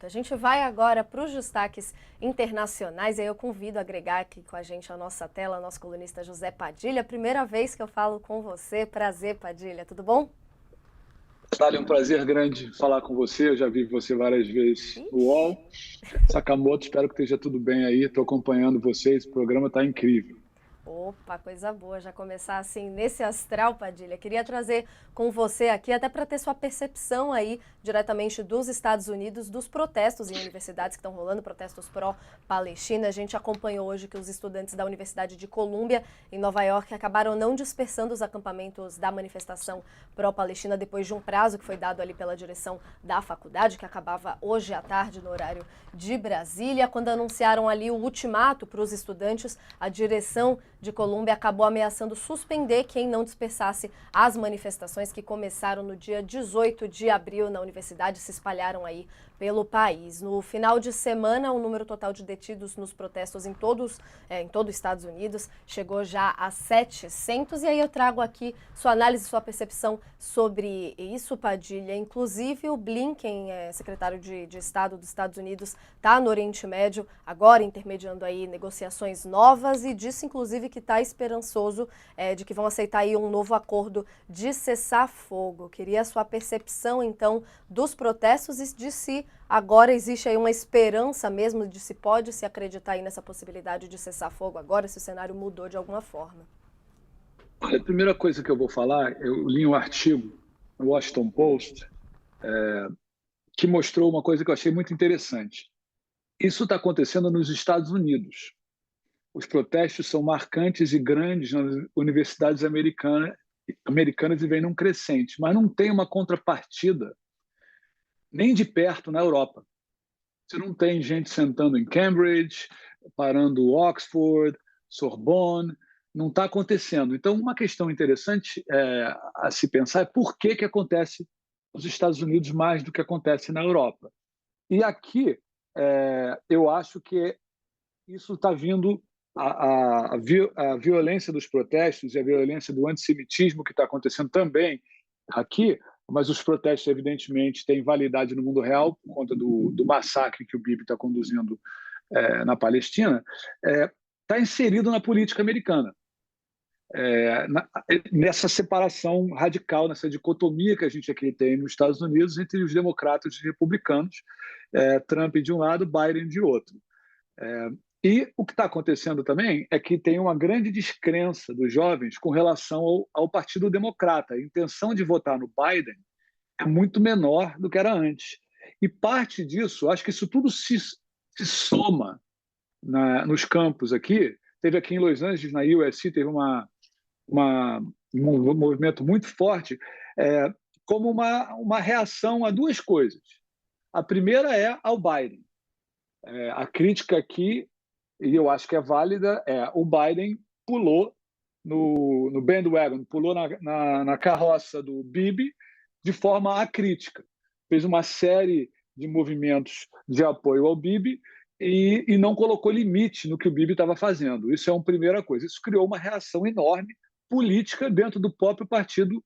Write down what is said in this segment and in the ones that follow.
A gente vai agora para os destaques internacionais e aí eu convido a agregar aqui com a gente a nossa tela, nosso colunista José Padilha. Primeira vez que eu falo com você. Prazer, Padilha. Tudo bom? Natália, é um prazer grande falar com você. Eu já vi você várias vezes no Ixi. UOL. Sakamoto, espero que esteja tudo bem aí. Estou acompanhando vocês, o programa está incrível. Opa, coisa boa, já começar assim nesse astral, Padilha. Queria trazer com você aqui, até para ter sua percepção aí, diretamente dos Estados Unidos, dos protestos em universidades que estão rolando, protestos pró-Palestina. A gente acompanhou hoje que os estudantes da Universidade de Colômbia, em Nova York, acabaram não dispersando os acampamentos da manifestação pró-Palestina depois de um prazo que foi dado ali pela direção da faculdade, que acabava hoje à tarde no horário de Brasília. Quando anunciaram ali o ultimato para os estudantes, a direção de Colômbia acabou ameaçando suspender quem não dispersasse as manifestações que começaram no dia 18 de abril na universidade e se espalharam aí pelo país. No final de semana, o número total de detidos nos protestos em todo os Estados Unidos chegou já a 700. E aí eu trago aqui sua análise, sua percepção sobre isso, Padilha. Inclusive o Blinken, secretário de Estado dos Estados Unidos, está no Oriente Médio, agora intermediando aí negociações novas e disse inclusive que está esperançoso de que vão aceitar aí um novo acordo de cessar-fogo. Queria a sua percepção então dos protestos e de se agora existe aí uma esperança mesmo de se pode se acreditar aí nessa possibilidade de cessar-fogo agora, se o cenário mudou de alguma forma. Olha, a primeira coisa que eu vou falar, eu li um artigo no Washington Post que mostrou uma coisa que eu achei muito interessante. Isso está acontecendo nos Estados Unidos. Os protestos são marcantes e grandes nas universidades americanas e vêm num crescente, mas não tem uma contrapartida nem de perto na Europa. Você não tem gente sentando em Cambridge, parando Oxford, Sorbonne, não está acontecendo. Então, uma questão interessante a se pensar é por que acontece nos Estados Unidos mais do que acontece na Europa. E aqui, eu acho que isso está vindo, a violência dos protestos e a violência do antissemitismo que está acontecendo também aqui, mas os protestos, evidentemente, têm validade no mundo real por conta do massacre que o Bibi está conduzindo na Palestina, está inserido na política americana. Nessa separação radical, nessa dicotomia que a gente aqui tem nos Estados Unidos entre os democratas e os republicanos, Trump de um lado, Biden de outro. E o que está acontecendo também é que tem uma grande descrença dos jovens com relação ao Partido Democrata. A intenção de votar no Biden é muito menor do que era antes. E parte disso, acho que isso tudo se soma nos campos aqui. Teve aqui em Los Angeles, na USC, teve um movimento muito forte, como uma reação a duas coisas. A primeira é ao Biden. A crítica aqui, e eu acho que é válida, o Biden pulou no bandwagon, pulou na carroça do Bibi de forma acrítica. Fez uma série de movimentos de apoio ao Bibi e não colocou limite no que o Bibi estava fazendo. Isso é uma primeira coisa. Isso criou uma reação enorme política dentro do próprio Partido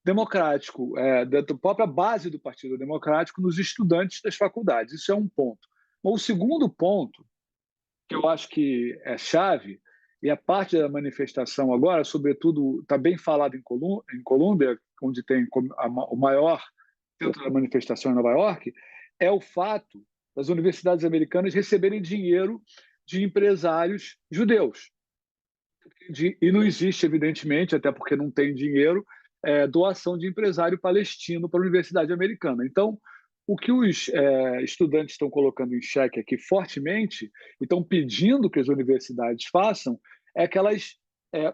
Democrático, dentro da própria base do Partido Democrático, nos estudantes das faculdades. Isso é um ponto. O segundo ponto, que eu acho que é chave, e a parte da manifestação agora, sobretudo, está bem falado em Colômbia, onde tem o maior centro da manifestação em Nova York, é o fato das universidades americanas receberem dinheiro de empresários judeus. E não existe, evidentemente, até porque não tem dinheiro, doação de empresário palestino para a universidade americana. Então, o que os estudantes estão colocando em xeque aqui fortemente e estão pedindo que as universidades façam é que elas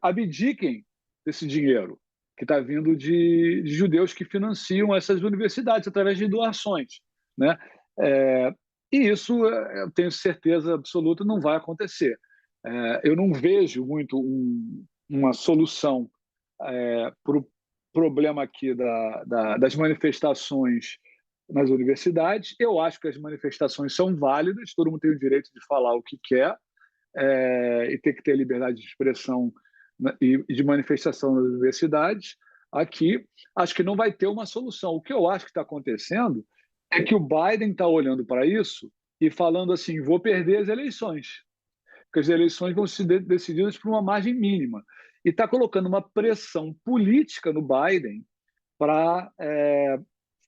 abdiquem desse dinheiro que está vindo de judeus que financiam essas universidades através de doações, né? E isso, eu tenho certeza absoluta, não vai acontecer. Eu não vejo muito uma solução para o problema aqui das manifestações nas universidades. Eu acho que as manifestações são válidas, todo mundo tem o direito de falar o que quer, e tem que ter liberdade de expressão, né, e de manifestação nas universidades. Aqui, acho que não vai ter uma solução. O que eu acho que está acontecendo é que o Biden está olhando para isso e falando assim: vou perder as eleições, porque as eleições vão ser decididas por uma margem mínima. E está colocando uma pressão política no Biden para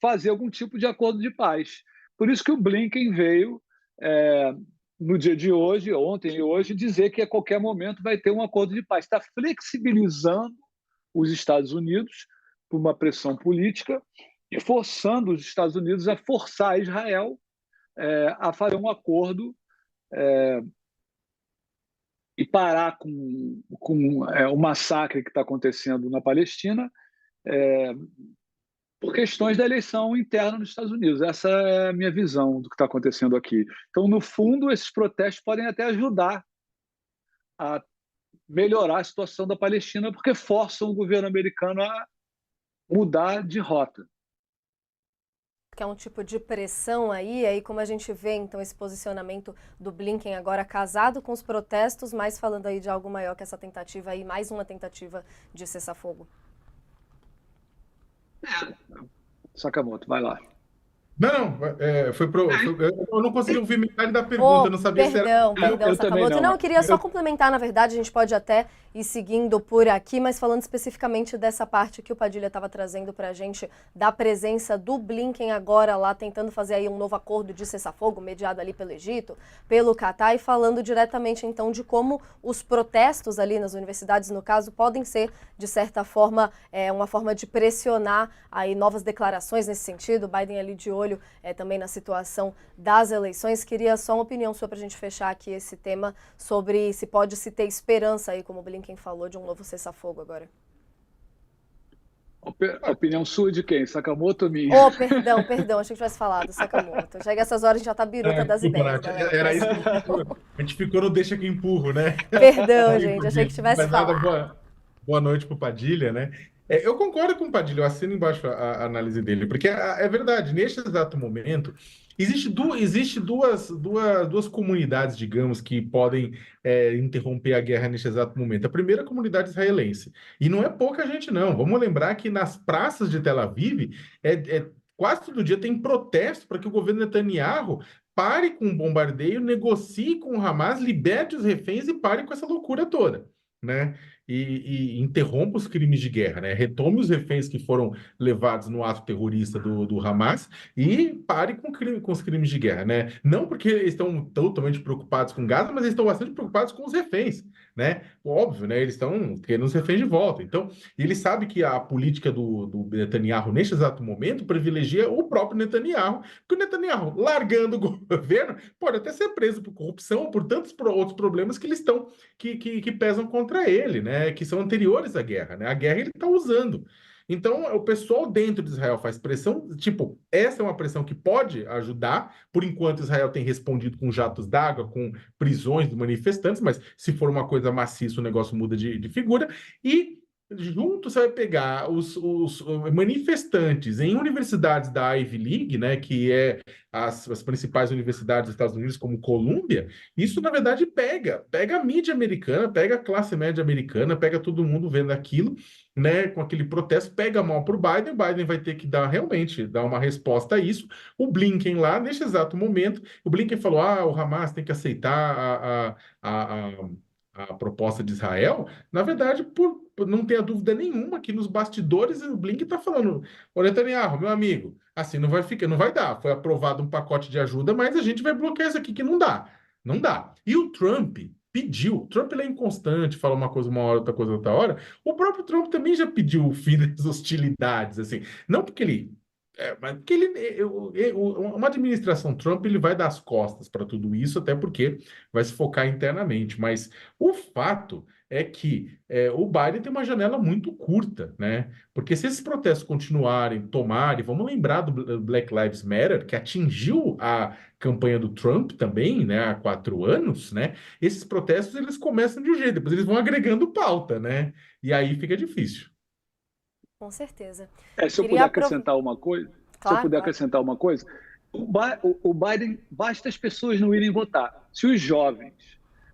fazer algum tipo de acordo de paz. Por isso que o Blinken veio é, no dia de hoje, ontem e hoje, dizer que a qualquer momento vai ter um acordo de paz. Está flexibilizando os Estados Unidos por uma pressão política e forçando os Estados Unidos a forçar Israel a fazer um acordo e parar com o massacre que está acontecendo na Palestina, por questões da eleição interna nos Estados Unidos. Essa é a minha visão do que está acontecendo aqui. Então, no fundo, esses protestos podem até ajudar a melhorar a situação da Palestina, porque forçam o governo americano a mudar de rota. Que é um tipo de pressão aí como a gente vê, então, esse posicionamento do Blinken agora casado com os protestos, mas falando aí de algo maior que essa tentativa aí, mais uma tentativa de cessar-fogo. Sakamoto, vai lá. Não, eu não consegui ouvir metade da pergunta, eu não sabia se era... Perdão, Sakamoto. Não, eu queria só complementar, na verdade, a gente pode até ir seguindo por aqui, mas falando especificamente dessa parte que o Padilha estava trazendo para a gente, da presença do Blinken agora lá, tentando fazer aí um novo acordo de cessar-fogo, mediado ali pelo Egito, pelo Catar, e falando diretamente, então, de como os protestos ali nas universidades, no caso, podem ser, de certa forma, uma forma de pressionar aí novas declarações nesse sentido. O Biden ali de olho também na situação das eleições. Queria só uma opinião sua para a gente fechar aqui esse tema sobre se pode se ter esperança aí, como o Blinken falou, de um novo cessar-fogo agora. A opinião sua de quem? Sakamoto ou minha? Oh, perdão, achei que tivesse falado, Sakamoto. Chega essas horas, a gente já tá biruta das ideias, galera. Era isso a gente ficou no deixa que empurro, né? Perdão, gente, achei que tivesse falado. Boa noite pro Padilha, né? Eu concordo com o Padilha, eu assino embaixo a análise dele, porque é verdade, neste exato momento, existe duas comunidades, digamos, que podem interromper a guerra neste exato momento. A primeira é a comunidade israelense, e não é pouca gente, não. Vamos lembrar que nas praças de Tel Aviv, quase todo dia tem protesto para que o governo Netanyahu pare com o bombardeio, negocie com o Hamas, liberte os reféns e pare com essa loucura toda, né? E interrompa os crimes de guerra, né? Retome os reféns que foram levados no ato terrorista do Hamas e pare com os crimes de guerra, né? Não porque eles estão totalmente preocupados com Gaza, mas eles estão bastante preocupados com os reféns, né? Óbvio, né? Eles estão querendo os reféns de volta. Então, ele sabe que a política do Netanyahu, neste exato momento, privilegia o próprio Netanyahu, porque o Netanyahu, largando o governo, pode até ser preso por corrupção ou por tantos outros problemas que eles estão que pesam contra ele, né? Que são anteriores à guerra, né? A guerra ele está usando. Então, o pessoal dentro de Israel faz pressão, tipo, essa é uma pressão que pode ajudar. Por enquanto, Israel tem respondido com jatos d'água, com prisões de manifestantes, mas se for uma coisa maciça, o negócio muda de figura. E junto você vai pegar os manifestantes em universidades da Ivy League, né, que é as principais universidades dos Estados Unidos, como Columbia. Isso, na verdade, pega a mídia americana, pega a classe média americana, pega todo mundo vendo aquilo, né, com aquele protesto, pega mal para o Biden vai ter que realmente dar uma resposta a isso. O Blinken lá, neste exato momento, o Blinken falou, o Hamas tem que aceitar a proposta de Israel. Na verdade, não tenha dúvida nenhuma que nos bastidores o Blinken está falando, ô Netanyahu, meu amigo, assim não vai dar. Foi aprovado um pacote de ajuda, mas a gente vai bloquear isso aqui que não dá. Não dá. E o Trump pediu, Trump ele é inconstante, fala uma coisa uma hora, outra coisa outra hora. O próprio Trump também já pediu o fim das hostilidades, assim. Não porque ele mas porque uma administração Trump ele vai dar as costas para tudo isso, até porque vai se focar internamente. Mas o fato é que o Biden tem uma janela muito curta, né? Porque se esses protestos continuarem, tomarem, vamos lembrar do Black Lives Matter, que atingiu a campanha do Trump também, né, há 4 anos, né? Esses protestos eles começam de um jeito, depois eles vão agregando pauta, né? E aí fica difícil. Com certeza. Se eu puder acrescentar uma coisa, acrescentar uma coisa, o Biden, basta as pessoas não irem votar. Se os jovens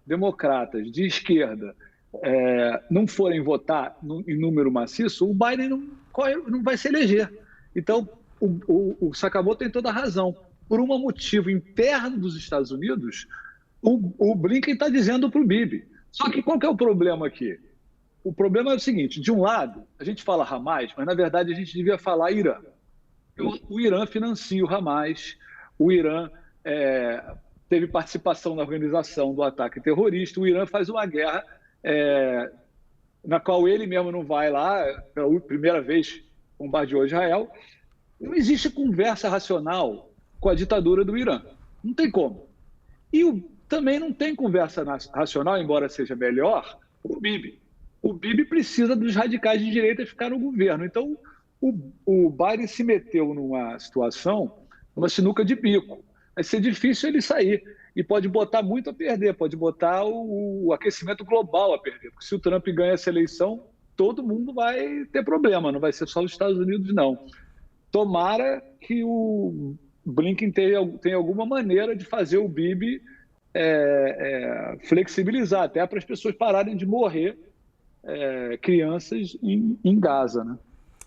democratas de esquerda não forem votar em número maciço, o Biden não vai se eleger. Então, o Sakamoto tem toda a razão. Por um motivo interno dos Estados Unidos, o Blinken está dizendo para o Bibi. Só que qual que é o problema aqui? O problema é o seguinte, de um lado, a gente fala Hamas, mas na verdade a gente devia falar Irã. O Irã financia o Hamas, o Irã teve participação na organização do ataque terrorista, o Irã faz uma guerra na qual ele mesmo não vai lá, pela primeira vez bombardeou Israel. Não existe conversa racional com a ditadura do Irã. Não tem como. E também não tem conversa racional, embora seja melhor, com o Bibi. O Bibi precisa dos radicais de direita ficar no governo. Então, o Biden se meteu numa situação, numa sinuca de bico. Vai ser difícil ele sair. E pode botar muito a perder, pode botar o aquecimento global a perder. Porque se o Trump ganha essa eleição, todo mundo vai ter problema, não vai ser só os Estados Unidos, não. Tomara que o Blinken tenha alguma maneira de fazer o Bibi flexibilizar, até para as pessoas pararem de morrer crianças em Gaza, né?